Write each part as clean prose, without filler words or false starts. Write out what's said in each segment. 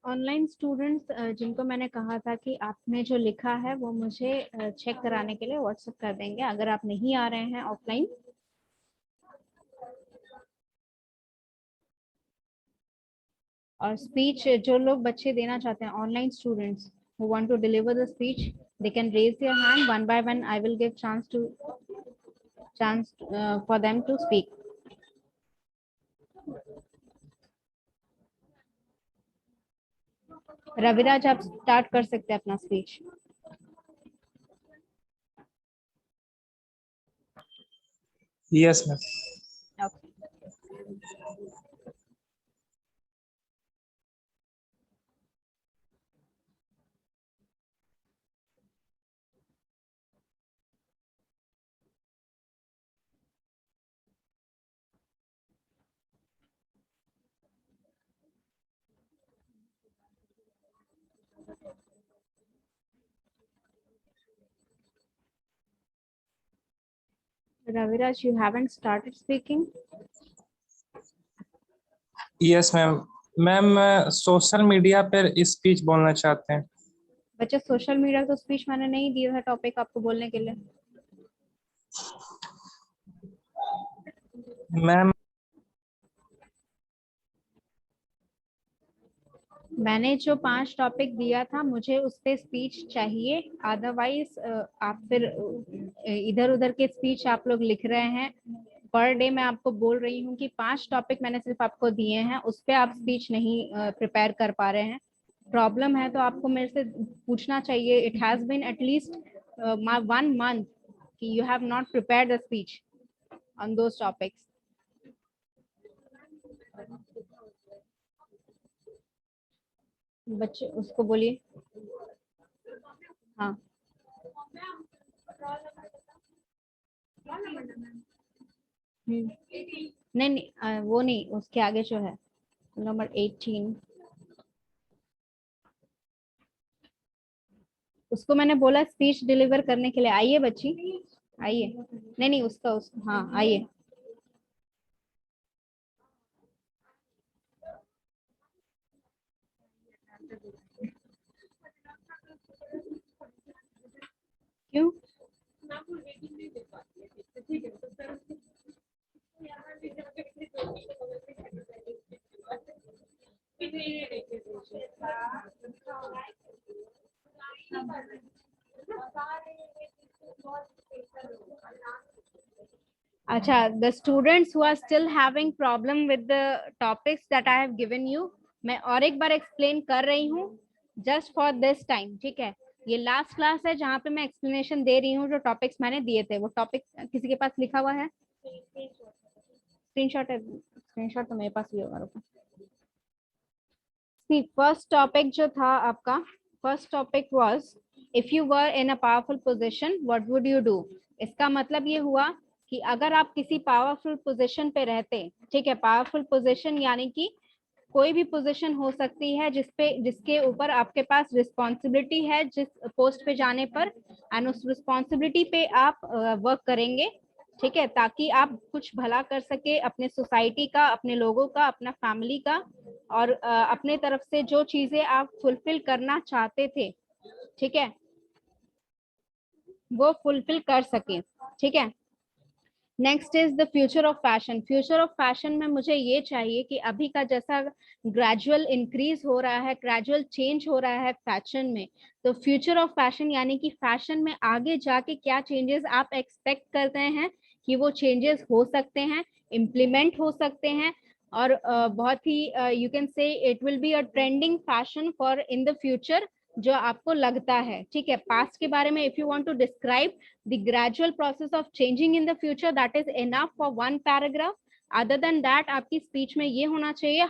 Online students जिनको मैंने कहा था कि आपने जो लिखा है वो मुझे चेक कराने के लिए व्हाट्सएप कर देंगे अगर आप नहीं आ रहे हैं ऑफलाइन। और स्पीच जो लोग बच्चे देना चाहते हैं, online students who want to deliver the speech, they can raise their hand one by one. I will give chance for them to speak. Raviraj, आप स्टार्ट कर सकते हैं अपना speech. Yes ma'am. Raviraj, you haven't started speaking. Yes ma'am. Ma'am social media पर speech बोलना चाहते हैं। बच्चे, सोशल मीडिया तो स्पीच मैंने नहीं दिया था टॉपिक आपको बोलने के लिए। मैम मैंने जो 5 टॉपिक दिया था मुझे उस पे स्पीच चाहिए, अदरवाइज आप फिर इधर उधर के स्पीच आप लोग लिख रहे हैं। पर डे मैं आपको बोल रही हूँ कि 5 टॉपिक मैंने सिर्फ आपको दिए हैं, उस पे आप स्पीच नहीं प्रिपेयर कर पा रहे हैं। प्रॉब्लम है तो आपको मेरे से पूछना चाहिए। It has been at least 1 month कि you have not prepared the speech on those topics. बच्चे उसको बोलिए। हाँ, नहीं नहीं, वो नहीं, उसके आगे जो है नंबर 18, उसको मैंने बोला स्पीच डिलीवर करने के लिए। आइए बच्ची, आइए। नहीं नहीं, उसका हाँ आइए। क्यों? अच्छा, the students who are still having problem with the topics that I have given you, मैं और एक बार एक्सप्लेन कर रही हूँ just for this time, ठीक है? ये लास्ट क्लास है जहाँ पे मैं एक्सप्लेनेशन दे रही हूँ। जो टॉपिक्स मैंने दिए थे वो टॉपिक किसी के पास लिखा हुआ है? स्क्रीनशॉट है? स्क्रीनशॉट तो मेरे पास भी होगा। रुको। फर्स्ट टॉपिक जो था आपका, first topic was if you were in a powerful position what would you do. इसका मतलब ये हुआ कि अगर आप किसी पावरफुल पोजीशन पे रहते, ठीक है? पावरफुल पोजीशन यानी कि कोई भी पोजीशन हो सकती है जिसके ऊपर आपके पास रिस्पॉन्सिबिलिटी है जिस पोस्ट पे जाने पर, एंड उस रिस्पॉन्सिबिलिटी पे आप वर्क करेंगे, ठीक है? ताकि आप कुछ भला कर सके अपने सोसाइटी का, अपने लोगों का, अपना फैमिली का, और अपने तरफ से जो चीजें आप फुलफिल करना चाहते थे, ठीक है, वो फुलफिल कर सके, ठीक है? Next is the future of fashion. Future of fashion में मुझे ये चाहिए कि अभी का जैसा ग्रेजुअल इंक्रीज हो रहा है, ग्रेजुअल चेंज हो रहा है फैशन में, तो फ्यूचर ऑफ फैशन यानी कि फैशन में आगे जाके क्या चेंजेस आप एक्सपेक्ट करते हैं कि वो चेंजेस हो सकते हैं, इम्प्लीमेंट हो सकते हैं, और बहुत ही you can say it will be a trending fashion for in the future, जो आपको लगता है, ठीक है? पास्ट के बारे में if you want to describe the gradual process of changing in the future, that is enough for one paragraph. Other than that आपकी speech में ये होना चाहिए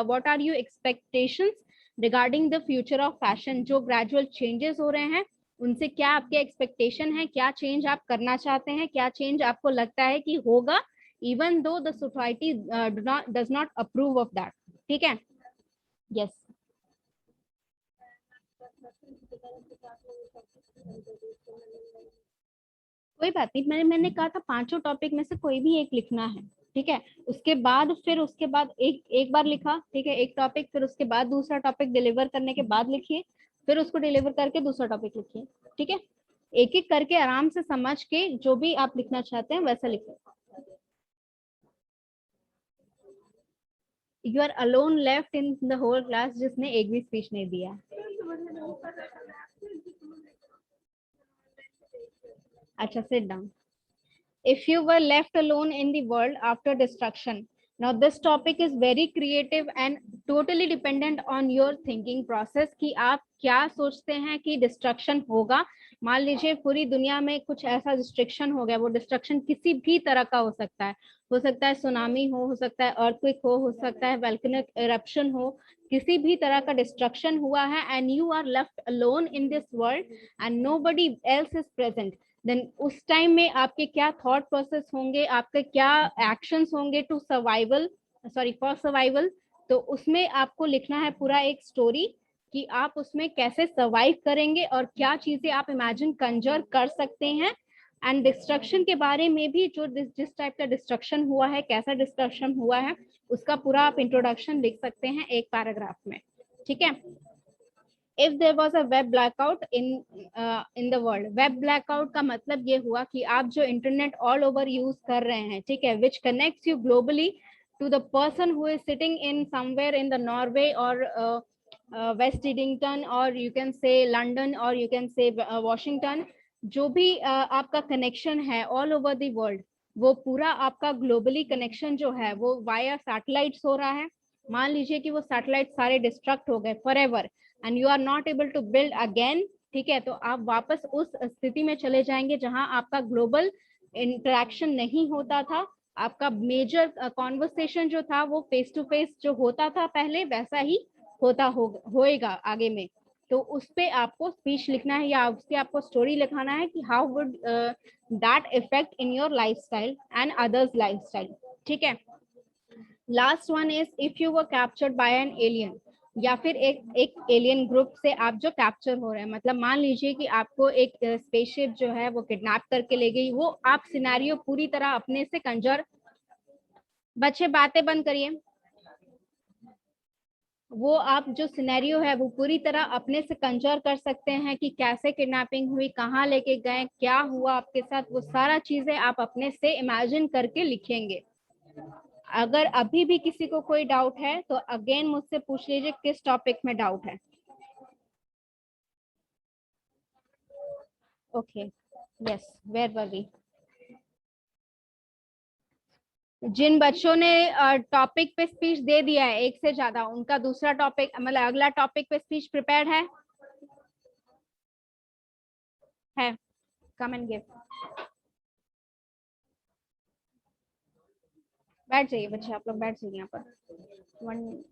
what are your expectations regarding the future of fashion। जो gradual changes हो रहे हैं उनसे क्या आपके expectation है, क्या change आप करना चाहते हैं, क्या change आपको लगता है कि होगा, even though the society does not approve of that, ठीक है? Yes. कोई बात नहीं, मैंने कहा था 5 टॉपिक में से कोई भी एक लिखना है। ठीक है। उसके बाद एक बार लिखा, ठीक है, एक टॉपिक, फिर उसके बाद दूसरा टॉपिक डिलीवर करने के बाद लिखिए, फिर उसको डिलीवर करके दूसरा टॉपिक लिखिए। ठीक है, एक एक करके आराम से समझ के जो भी आप लिखना चाहते हैं वैसा लिखो। You are alone left in the whole class, जिसने एक भी स्पीच नहीं दिया। अच्छा, sit down. If you were left alone in the world after destruction. Now this topic is very creative and totally dependent on your thinking process कि आप क्या सोचते हैं कि डिस्ट्रक्शन होगा। मान लीजिए पूरी दुनिया में कुछ ऐसा डिस्ट्रक्शन हो गया, वो डिस्ट्रक्शन किसी भी तरह का हो सकता है सुनामी हो सकता है अर्थक्वेक हो सकता है वोल्केनिक इरप्शन हो, किसी भी तरह का डिस्ट्रक्शन हुआ है and you are left alone in this world and nobody else is present, then उस टाइम में आपके क्या थॉट प्रोसेस होंगे, आपके क्या एक्शंस होंगे to survival, sorry for survival. तो उसमें आपको लिखना है पूरा एक स्टोरी कि आप उसमें कैसे सर्वाइव करेंगे और क्या चीजें आप इमेजिन कंजर कर सकते हैं। एंड डिस्ट्रक्शन के बारे में भी, जो जिस टाइप का डिस्ट्रक्शन हुआ है, कैसा डिस्ट्रक्शन हुआ है, उसका पूरा आप इंट्रोडक्शन लिख सकते हैं एक पैराग्राफ में। ठीक है। If there was a web blackout in the world, web blackout का मतलब ये हुआ कि आप जो इंटरनेट ऑल ओवर यूज कर रहे हैं, ठीक है, which connects you globally to the person who is sitting in somewhere in the Norway और वेस्ट इडिंगटन और यू कैन से लंदन और यू कैन से वॉशिंगटन, जो भी आपका कनेक्शन है ऑल ओवर द वर्ल्ड, वो पूरा आपका ग्लोबली कनेक्शन जो है वो वाया सैटेलाइट्स हो रहा है। मान लीजिए कि वो सैटेलाइट सारे डिस्ट्रक्ट हो गए for ever and you are not able to build again, ठीक है, तो आप वापस उस स्थिति में चले जाएंगे जहां आपका ग्लोबल इंटरेक्शन नहीं होता था। आपका मेजर कॉन्वर्सेशन जो था वो फेस टू फेस जो होता था पहले, वैसा ही होएगा आगे में। तो उस पे आपको स्पीच लिखना है या उसके आपको स्टोरी लिखाना है कि how would that effect in your lifestyle and others lifestyle. ठीक है। Last one is if you were captured by an alien, या फिर एक एलियन ग्रुप से आप जो कैप्चर हो रहे हैं, मतलब मान लीजिए कि आपको एक स्पेसशिप जो है वो किडनैप करके ले गई, वो आप सिनेरियो पूरी तरह अपने से कंजर, बच्चे बातें बंद करिए, वो आप जो सिनेरियो है वो पूरी तरह अपने से कंजर कर सकते हैं कि कैसे किडनैपिंग हुई, कहाँ लेके गए, क्या हुआ आपके साथ, वो सारा चीजें आप अपने से इमेजिन करके लिखेंगे। अगर अभी भी किसी को कोई डाउट है तो अगेन मुझसे पूछ लीजिए किस टॉपिक में डाउट है। Okay, yes, where were we? जिन बच्चों ने टॉपिक पे स्पीच दे दिया है एक से ज्यादा, उनका दूसरा टॉपिक मतलब अगला टॉपिक पे स्पीच प्रिपेयर्ड है? Come and give. बैठ जाइए बच्चे, आप लोग बैठ जाइए यहाँ पर। वन,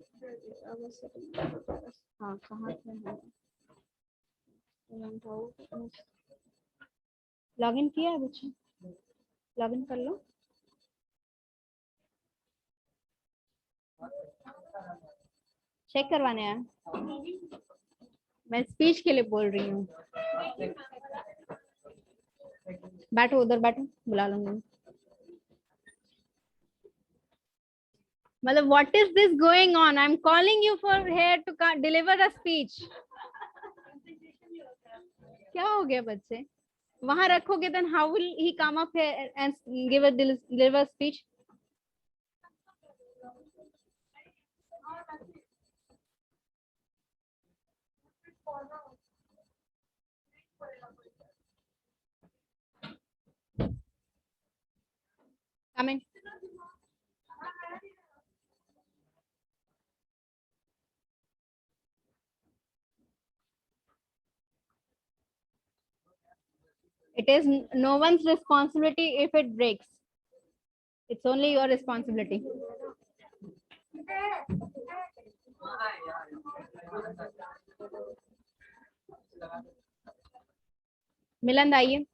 हाँ कहाँ से है? लॉग इन किया है बच्चे? लॉग इन कर लो। चेक करवाने आया? मैं स्पीच के लिए बोल रही हूँ। बैठो उधर बैठो, बुला लूंगी। मतलब what is this going on? I am calling you for hair to deliver a speech. क्या हो गया बच्चे? वहां रखोगे then how will he come up here and give a deliver speech? Come in. It is no one's responsibility if it breaks. It's only your responsibility. मिलन आइए।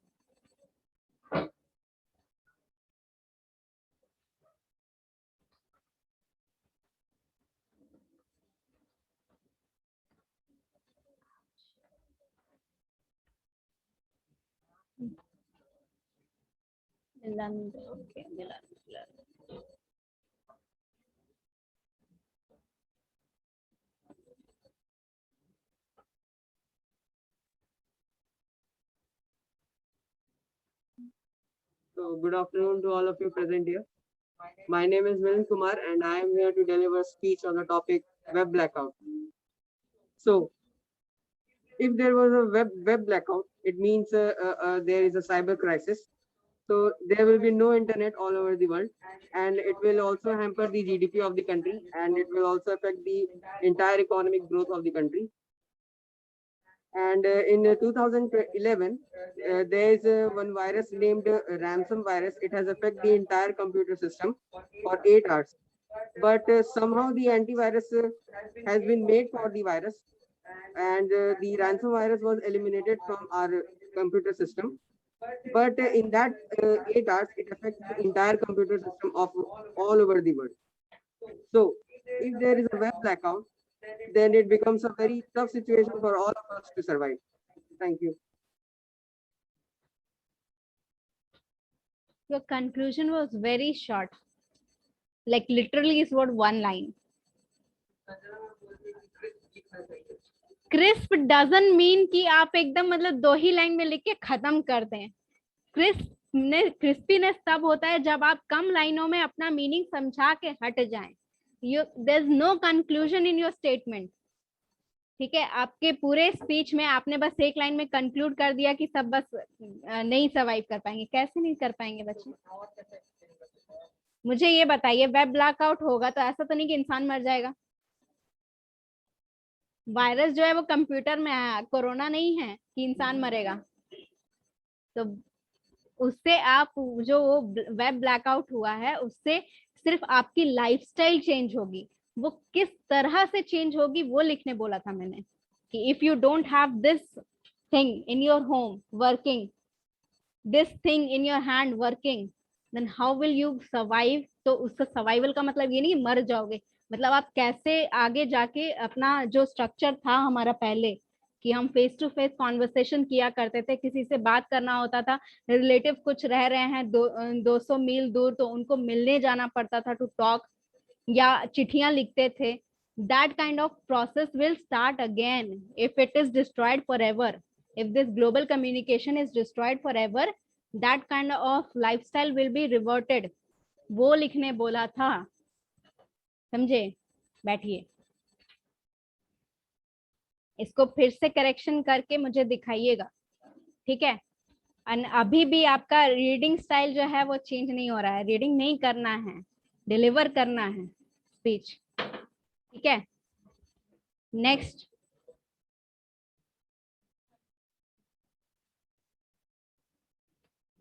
मिलन, okay, Milan. So good afternoon to all of you present here. My name is Milind Kumar and I am here to deliver a speech on the topic web blackout. So if there was a web blackout, it means there is a cyber crisis. So there will be no internet all over the world, and it will also hamper the GDP of the country, and it will also affect the entire economic growth of the country. And in 2011, there is one virus named ransom virus. It has affected the entire computer system for 8 hours. But somehow the antivirus has been made for the virus, and the ransom virus was eliminated from our computer system. But in that 8 hours, it affects the entire computer system of all over the world. So if there is a web blackout, then it becomes a very tough situation for all of us to survive. Thank you. Your conclusion was very short, like literally is what one line. Crisp doesn't mean कि आप एकदम मतलब 2 ही line में लिख के खत्म कर दें. क्रिस्पीनेस तब होता है जब आप कम लाइनों में अपना मीनिंग समझा के हट जाएं. There is no conclusion in your statement. ठीक है, आपके पूरे स्पीच में आपने बस एक लाइन में कंक्लूड कर दिया कि सब बस नहीं सर्वाइव कर पाएंगे. कैसे नहीं कर पाएंगे बच्चे? मुझे ये बताइए, वेब ब्लैकआउट होगा तो ऐसा तो नहीं कि इंसान मर जाएगा. वायरस जो है वो कंप्यूटर में आया, कोरोना नहीं है कि इंसान मरेगा. तो उससे आप जो वेब ब्लैकआउट हुआ है उससे सिर्फ आपकी लाइफस्टाइल चेंज होगी. वो किस तरह से चेंज होगी वो लिखने बोला था मैंने कि if you don't have this thing in your home working, this thing in your hand working, then how will you survive. तो उसका सर्वाइवल का मतलब ये नहीं मर जाओगे, मतलब आप कैसे आगे जाके अपना जो स्ट्रक्चर था हमारा पहले कि हम फेस टू फेस कॉन्वर्सेशन किया करते थे, किसी से बात करना होता था, रिलेटिव कुछ रह रहे हैं 200 मील दूर तो उनको मिलने जाना पड़ता था टू टॉक, या चिट्ठियां लिखते थे. That kind of process will start again if it is destroyed forever. if this global communication is destroyed forever, that kind of lifestyle will be reverted. वो लिखने बोला था, समझे? बैठिए, इसको फिर से करेक्शन करके मुझे दिखाइएगा, ठीक है? अभी भी आपका रीडिंग स्टाइल जो है वो चेंज नहीं हो रहा है. रीडिंग नहीं करना है, डिलीवर करना है स्पीच, ठीक है? नेक्स्ट.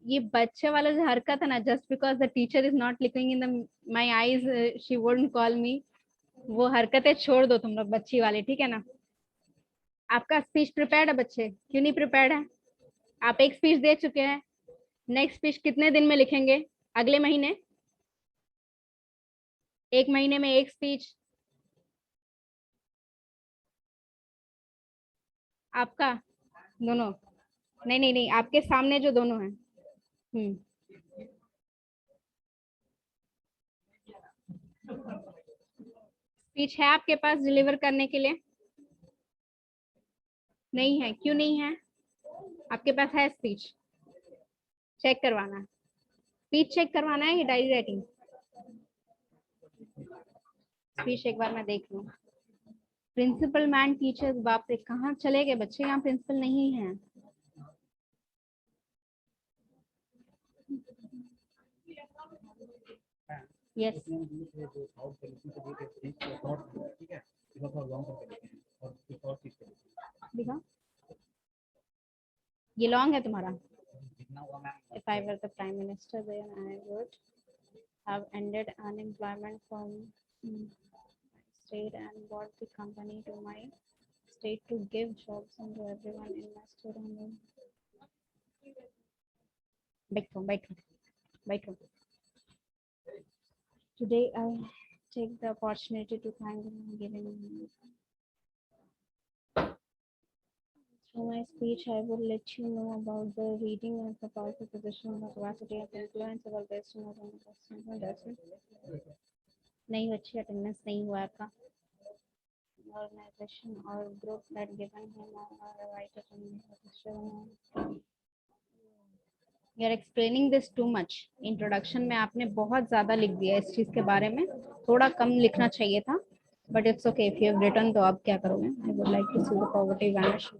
ये बच्चे वाला जो हरकत है ना, just because the teacher is not looking in the my eyes she won't call मी, वो हरकतें छोड़ दो तुम लोग बच्ची वाले, ठीक है ना? आपका स्पीच प्रिपेयर्ड है बच्चे? क्यों नहीं प्रिपेयर्ड है? आप एक स्पीच दे चुके हैं, नेक्स्ट स्पीच कितने दिन में लिखेंगे? अगले महीने? एक महीने में एक स्पीच आपका? दोनों? नहीं नहीं नहीं, आपके सामने जो दोनों हैं. स्पीच है आपके पास डिलीवर करने के लिए? नहीं है. क्यों नहीं है? आपके पास है स्पीच? चेक करवाना है, स्पीच चेक करवाना है, ये डायरी राइटिंग स्पीच एक बार मैं देख लूं. प्रिंसिपल मैन टीचर्स, बाप रे कहाँ चले गए बच्चे? यहाँ प्रिंसिपल नहीं है. यस, दिखा, ये लॉन्ग है तुम्हारा. If I were the prime minister, then I would have ended unemployment from state and bought the company to my state to give jobs and to everyone in my state. बैठो. Today I take the opportunity to thank them for giving me. Through my speech, I will let you know about the reading of the powerful position of the capacity of influence over based on नहीं, अच्छी attendance नहीं हुआ आपका. Organization or group that given him or right attendance. You are explaining this too much. Introduction में आपने बहुत ज्यादा लिख दिया इस चीज के बारे में, थोड़ा कम लिखना चाहिए था, but it's okay if you have written, तो आप क्या करोगे? I would like to see the poverty vanish.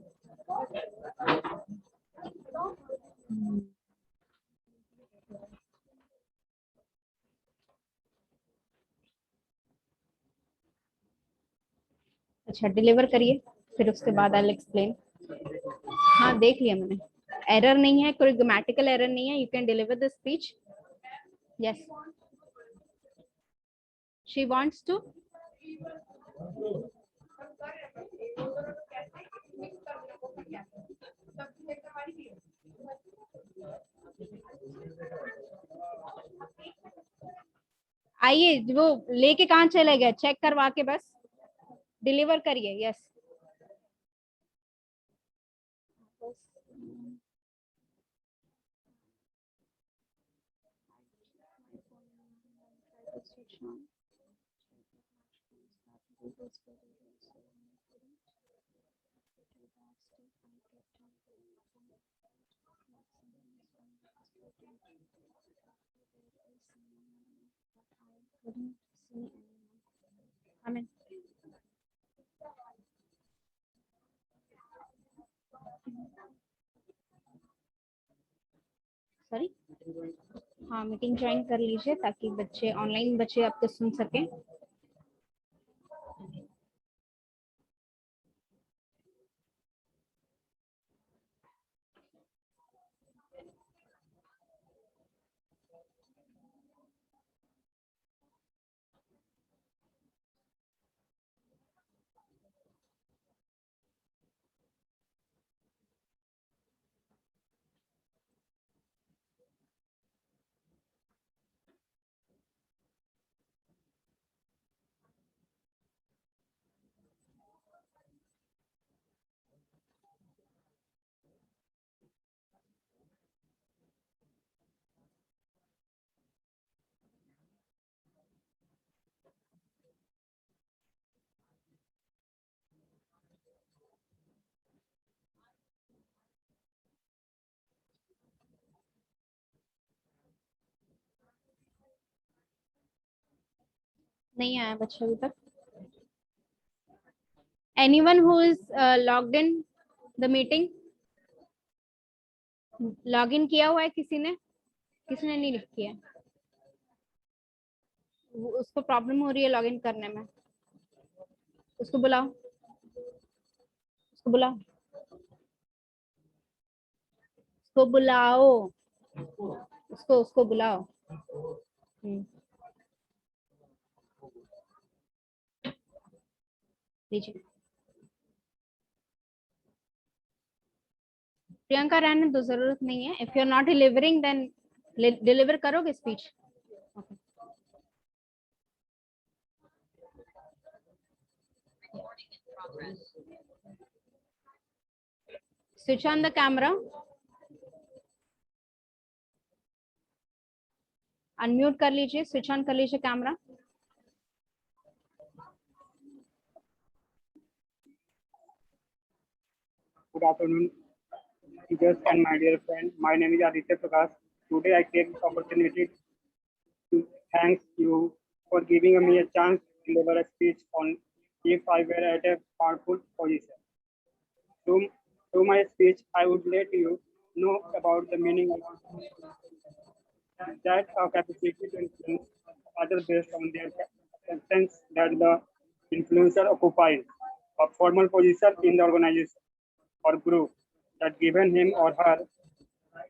अच्छा, डिलीवर करिए, फिर उसके बाद आई विल एक्सप्लेन। हाँ, देख लिया मैंने, एरर नहीं है, कोई ग्रामेटिकल एरर नहीं है, you can deliver the speech. Yes, she wants to. आइए, वो लेके कहाँ चले गए, चेक करवा के बस डिलीवर करिए। Yes, Amen. सॉरी, हाँ, मीटिंग ज्वाइन कर लीजिए ताकि बच्चे ऑनलाइन बच्चे आपको सुन सकें। नहीं आया बच्चा अभी तक। Anyone who is logged in the meeting? Log in किया हुआ है किसी ने? किसी ने नहीं किया है? उसको प्रॉब्लम हो रही है लॉग इन करने में, उसको बुलाओ, उसको बुलाओ, उसको बुलाओ, उसको उसको बुलाओ। लीजिए, प्रियंका रहने दो, जरूरत नहीं है। If you are not delivering then deliver करोगे speech? Switch on the camera, unmute कर लीजिए, स्विच ऑन कर लीजिए camera. Good afternoon, teachers and my dear friend. My name is Aditya Prakash. Today I take this opportunity to thank you for giving me a chance to deliver a speech on if I were at a powerful position. Through my speech, I would let you know about the meaning of that a capacity to influence others based on their sense that the influencer occupies a formal position in the organization or group that given him or her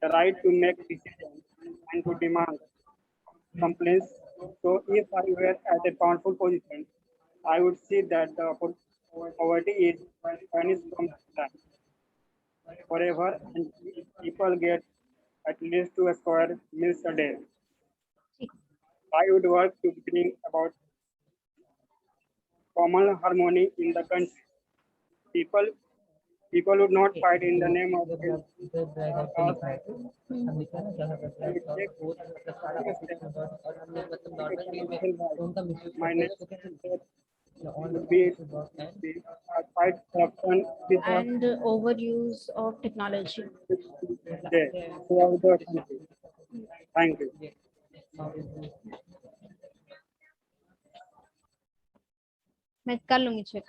the right to make decisions and to demand complaints. So if I were at a powerful position, I would see that the poverty is vanished from the land forever and people get at least 2 square meals a day. I would work to bring about common harmony in the country. People would not fight in the name of my next step fight corruption with the and overuse of technology. day throughout the country. Thank you. मैं कर लूंगी check.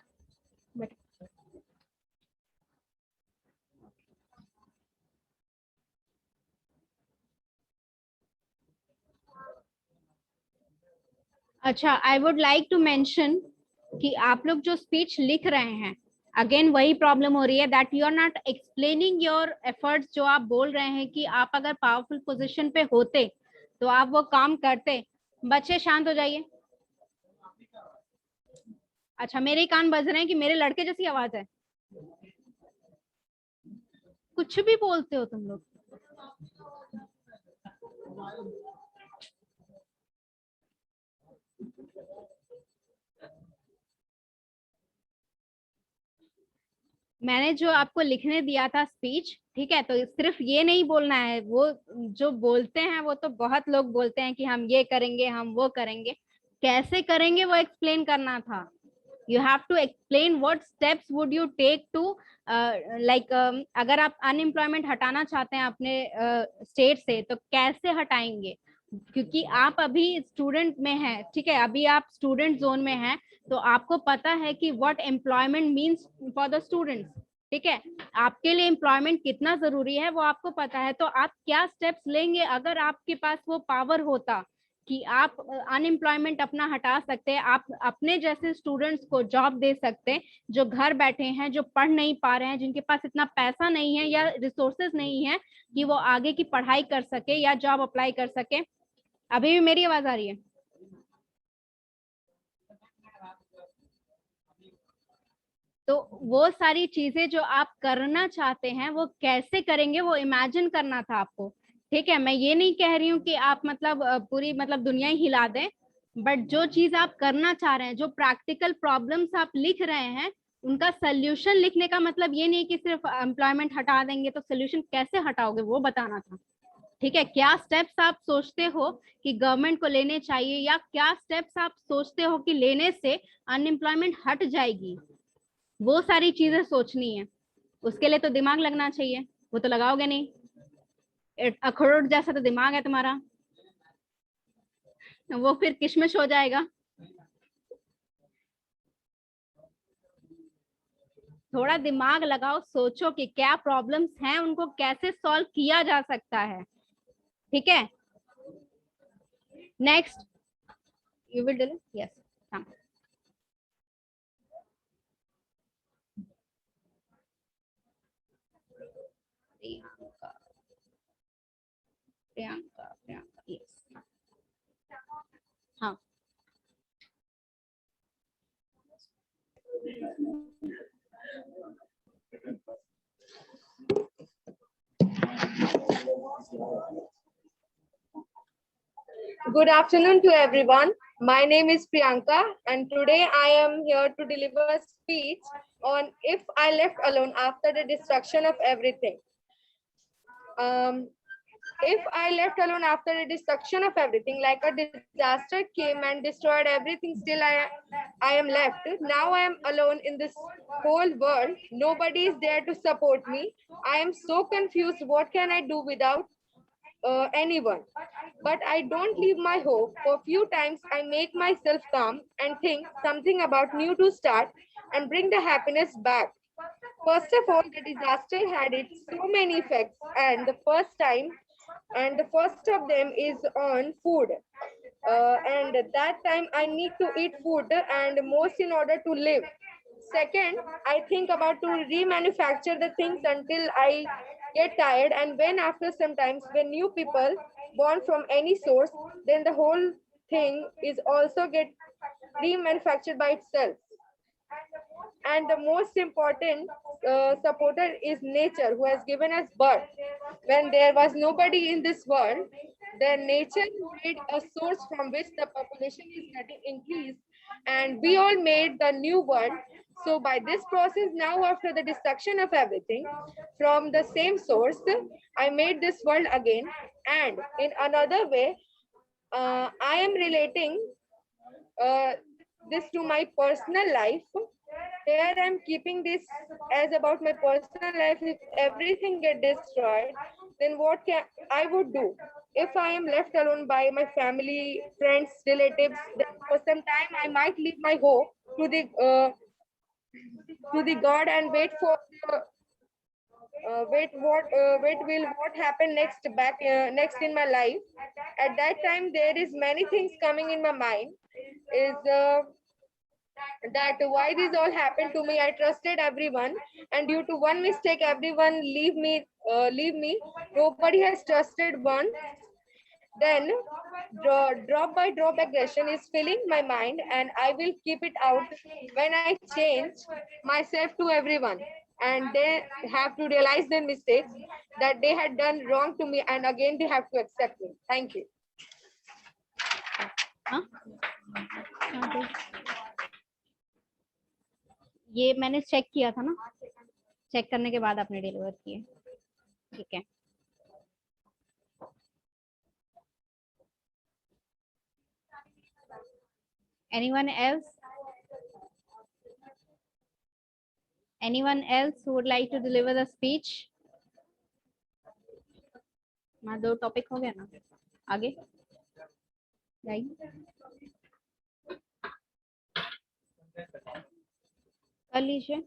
अच्छा, I would like to mention कि आप लोग जो speech लिख रहे हैं, अगेन वही प्रॉब्लम हो रही है that you are not explaining your efforts. जो आप बोल रहे हैं कि आप अगर पावरफुल पोजीशन पे होते तो आप वो काम करते. बच्चे शांत हो जाइए. अच्छा, मेरे कान बज रहे हैं कि मेरे लड़के जैसी आवाज है. कुछ भी बोलते हो तुम लोग. मैंने जो आपको लिखने दिया था स्पीच, ठीक है, तो सिर्फ ये नहीं बोलना है. वो जो बोलते हैं वो तो बहुत लोग बोलते हैं कि हम ये करेंगे, हम वो करेंगे. कैसे करेंगे वो एक्सप्लेन करना था. You have to explain what steps would you take to अगर आप अनएम्प्लॉयमेंट हटाना चाहते हैं अपने स्टेट से तो कैसे हटाएंगे. क्योंकि आप अभी स्टूडेंट में हैं, ठीक है, अभी आप स्टूडेंट जोन में हैं, तो आपको पता है कि what employment means for the students. ठीक है, आपके लिए एम्प्लॉयमेंट कितना जरूरी है वो आपको पता है. तो आप क्या स्टेप्स लेंगे अगर आपके पास वो पावर होता कि आप अनएम्प्लॉयमेंट अपना हटा सकते हैं, आप अपने जैसे स्टूडेंट्स को जॉब दे सकते हैं जो घर बैठे हैं, जो पढ़ नहीं पा रहे हैं, जिनके पास इतना पैसा नहीं है या रिसोर्सेज नहीं है कि वो आगे की पढ़ाई कर सके या जॉब अप्लाई कर सके. अभी भी मेरी आवाज आ रही है? तो वो सारी चीजें जो आप करना चाहते हैं वो कैसे करेंगे वो इमेजिन करना था आपको. ठीक है, मैं ये नहीं कह रही हूँ कि आप मतलब पूरी मतलब दुनिया ही हिला दें, बट जो चीज आप करना चाह रहे हैं, जो प्रैक्टिकल प्रॉब्लम्स आप लिख रहे हैं, उनका सोल्यूशन लिखने का मतलब ये नहीं कि सिर्फ एम्प्लॉयमेंट हटा देंगे. तो सोल्यूशन कैसे हटाओगे वो बताना था. ठीक है, क्या स्टेप्स आप सोचते हो कि गवर्नमेंट को लेने चाहिए, या क्या स्टेप्स आप सोचते हो कि लेने से अनएम्प्लॉयमेंट हट जाएगी, वो सारी चीजें सोचनी है. उसके लिए तो दिमाग लगना चाहिए, वो तो लगाओगे नहीं. अखरोट जैसा तो दिमाग है तुम्हारा, वो फिर किशमिश हो जाएगा. थोड़ा दिमाग लगाओ, सोचो कि क्या प्रॉब्लम्स हैं, उनको कैसे सॉल्व किया जा सकता है. ठीक है, next you will do. Yes, Priyanka, yes. हाँ, Good afternoon to everyone. My name is Priyanka and today I am here to deliver a speech on if I left alone after the destruction of everything. If I left alone after the destruction of everything, like a disaster came and destroyed everything, still I am left. Now I am alone in this whole world. Nobody is there to support me. I am so confused. What can I do without anyone? But I don't leave my hope. For a few times, I make myself calm and think something about new to start and bring the happiness back. First of all, the disaster had its so many effects, and the first of them is on food. And at that time, I need to eat food and most in order to live. Second, I think about to remanufacture the things until I get tired, and when after sometimes when new people born from any source, then the whole thing is also get remanufactured by itself. And the most important supporter is nature, who has given us birth. When there was nobody in this world, then nature made a source from which the population is getting increased, and we all made the new world. So by this process, now after the destruction of everything, from the same source, I made this world again. And in another way, I am relating this to my personal life, here I'm keeping this as about my personal life. If everything get destroyed, then what can I would do? If I am left alone by my family, friends, relatives, then for some time I might leave my hope to the God and wait for the wait will what happen next in my life. At that time there is many things coming in my mind, is that why this all happened to me. I trusted everyone, and due to one mistake everyone leave me. Nobody has trusted one. Then drop by drop aggression is filling my mind, and I will keep it out when I change myself to everyone, and they have to realize their mistakes, that they had done wrong to me, and again they have to accept me. Thank you. हाँ? हाँ, तो ये मैंने check किया था ना, check करने के बाद आपने डिलीवर किए, ठीक है। Anyone else? Anyone else who would like to deliver the speech? हमारा 2 टॉपिक हो गया ना, आगे जाइए, कर लीजिए।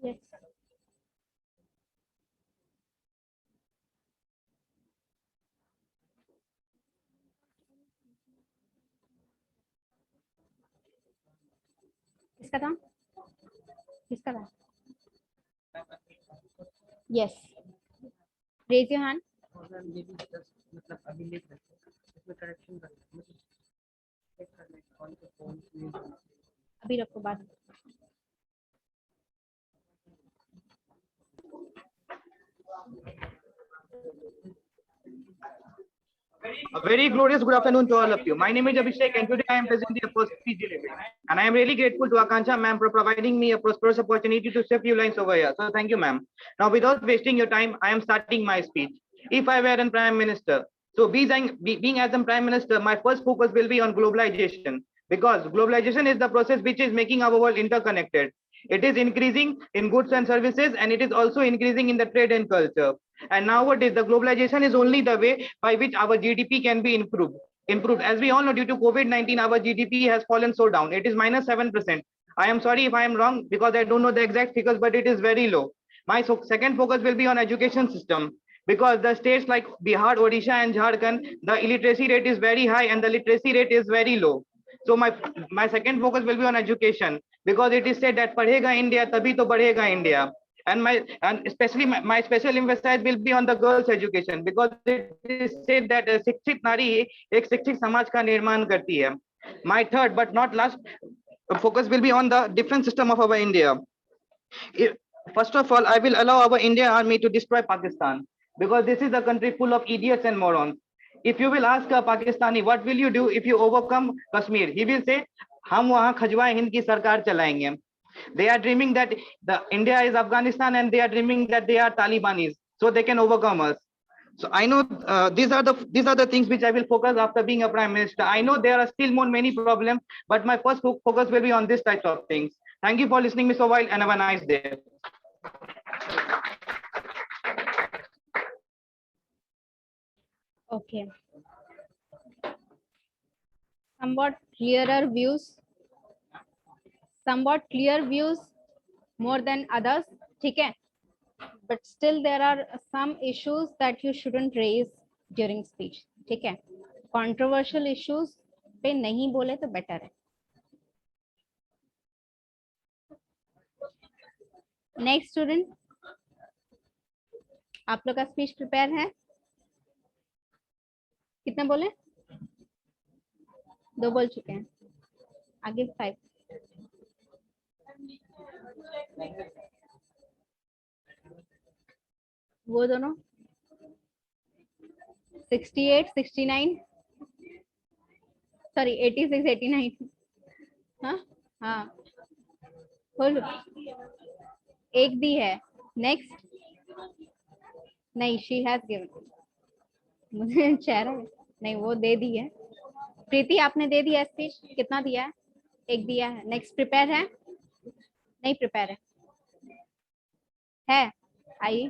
Yes. किसका था? किसका था? Yes. Raise your hand. अभी रखो बात। A very glorious good afternoon to all of you. My name is Abhishek, and today I am presenting the first speech delivery. And I am really grateful to Akansha ma'am for providing me a prosperous opportunity to say a few lines over here. So thank you, ma'am. Now, without wasting your time, I am starting my speech. If I were a prime minister, so being as a prime minister, my first focus will be on globalization, because globalization is the process which is making our world interconnected. It is increasing in goods and services, and it is also increasing in the trade and culture. And nowadays, the globalization is only the way by which our GDP can be improved. As we all know, due to COVID-19, our GDP has fallen so down. It is minus 7%. I am sorry if I am wrong, because I don't know the exact figures, but it is very low. My second focus will be on education system, because the states like Bihar, Odisha, and Jharkhand, the illiteracy rate is very high and the literacy rate is very low. So my second focus will be on education, because it is said that padhega India, tabhi to badhega India. And especially my special emphasis will be on the girls' education, because it is said that a शिक्षित नारी एक शिक्षित समाज का निर्माण करती है. My third but not last focus will be on the defense system of our India. First of all, I will allow our Indian army to destroy Pakistan, because this is a country full of idiots and morons. If you will ask a Pakistani, what will you do if you overcome Kashmir? He will say, हम वहाँ खजवाए हिंद की सरकार चलाएंगे. They are dreaming that India is Afghanistan, and they are dreaming that they are Talibanis, so they can overcome us. So I know these are the things which I will focus after being a prime minister. I know there are still many problems, but my first focus will be on this type of things. Thank you for listening me so while, and have a nice day. Okay. Somewhat clear views more than others, ठीक है? But still there are some issues that you shouldn't raise during speech, ठीक है? Controversial issues पे नहीं बोले तो better है. Next student, आप लोग का speech prepare है? कितने बोले? 2 बोल चुके हैं. आगे 5. वो दोनों 68 69 सॉरी 86 89 हाँ हाँ खोलो एक दी है नेक्स्ट नहीं शी हैज गिवन मुझे चेहरा नहीं वो दे दी है प्रीति आपने दे दिया स्पीच कितना दिया है एक दिया है नेक्स्ट प्रिपेयर है नहीं प्रिपेयर है आइए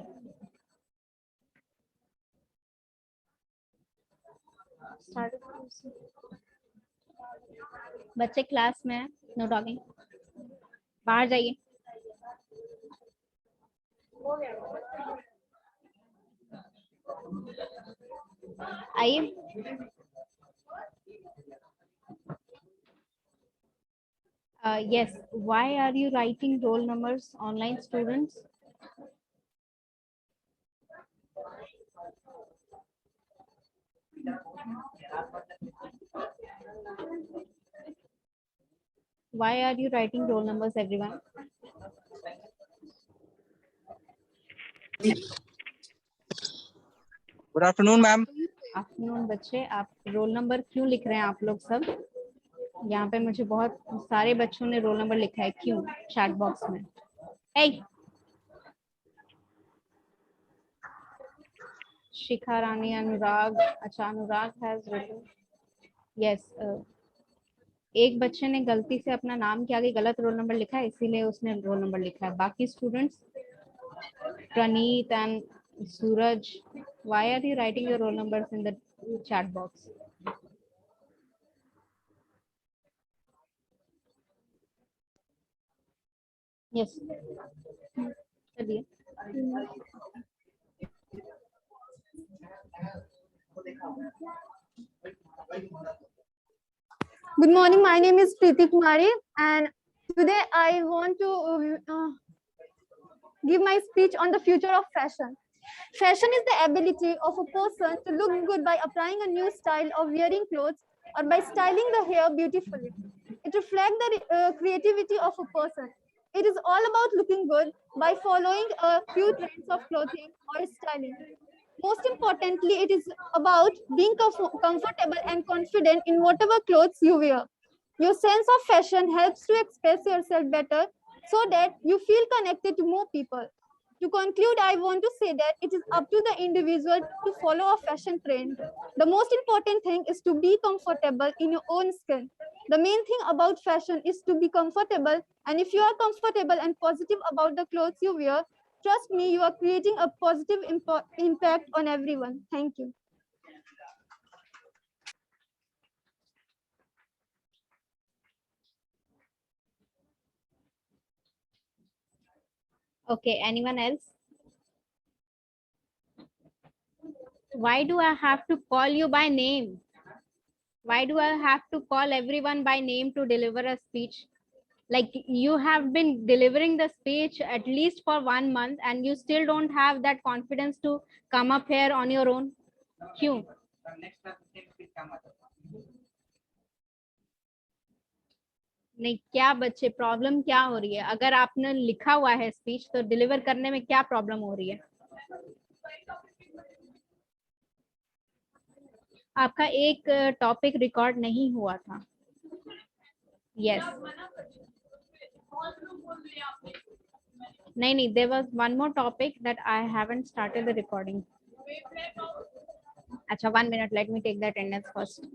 बच्चे क्लास में है नो टॉकिंग बाहर जाइए आइए yes why are you writing roll numbers online students why are you writing roll numbers everyone good afternoon ma'am. Afternoon बच्चे आप रोल नंबर क्यों लिख रहे हैं आप लोग सब यहाँ पे मुझे बहुत सारे बच्चों ने रोल नंबर लिखा है क्यों चैट बॉक्स में hey! शिखा रानी अनुराग अच्छा अनुराग हैज रिटन यस एक बच्चे ने गलती से अपना नाम के आगे गलत रोल नंबर लिखा है इसीलिए उसने रोल नंबर लिखा है बाकी students Praneeth and Suraj why are you writing your roll numbers in the chat box yes चलिए Good morning. My name is Preeti Kumari, and today I want to give my speech on the future of fashion. Fashion is the ability of a person to look good by applying a new style of wearing clothes or by styling the hair beautifully. It reflects the creativity of a person. It is all about looking good by following a few trends of clothing or styling. Most importantly, it is about being comfortable and confident in whatever clothes you wear. Your sense of fashion helps to express yourself better so that you feel connected to more people. To conclude, I want to say that it is up to the individual to follow a fashion trend. The most important thing is to be comfortable in your own skin. The main thing about fashion is to be comfortable, and if you are comfortable and positive about the clothes you wear, trust me, you are creating a positive impact on everyone. Thank you. okay anyone else why do I have to call you by name why do I have to call everyone by name to deliver a speech like you have been delivering the speech at least for 1 month and you still don't have that confidence to come up here on your own क्यों नहीं क्या बच्चे problem क्या हो रही है अगर आपने लिखा हुआ है स्पीच तो डिलीवर करने में क्या प्रॉब्लम हो रही है आपका एक टॉपिक रिकॉर्ड नहीं हुआ था यस नहीं there was one more topic that I haven't started the recording अच्छा 1 minute let me take the attendance first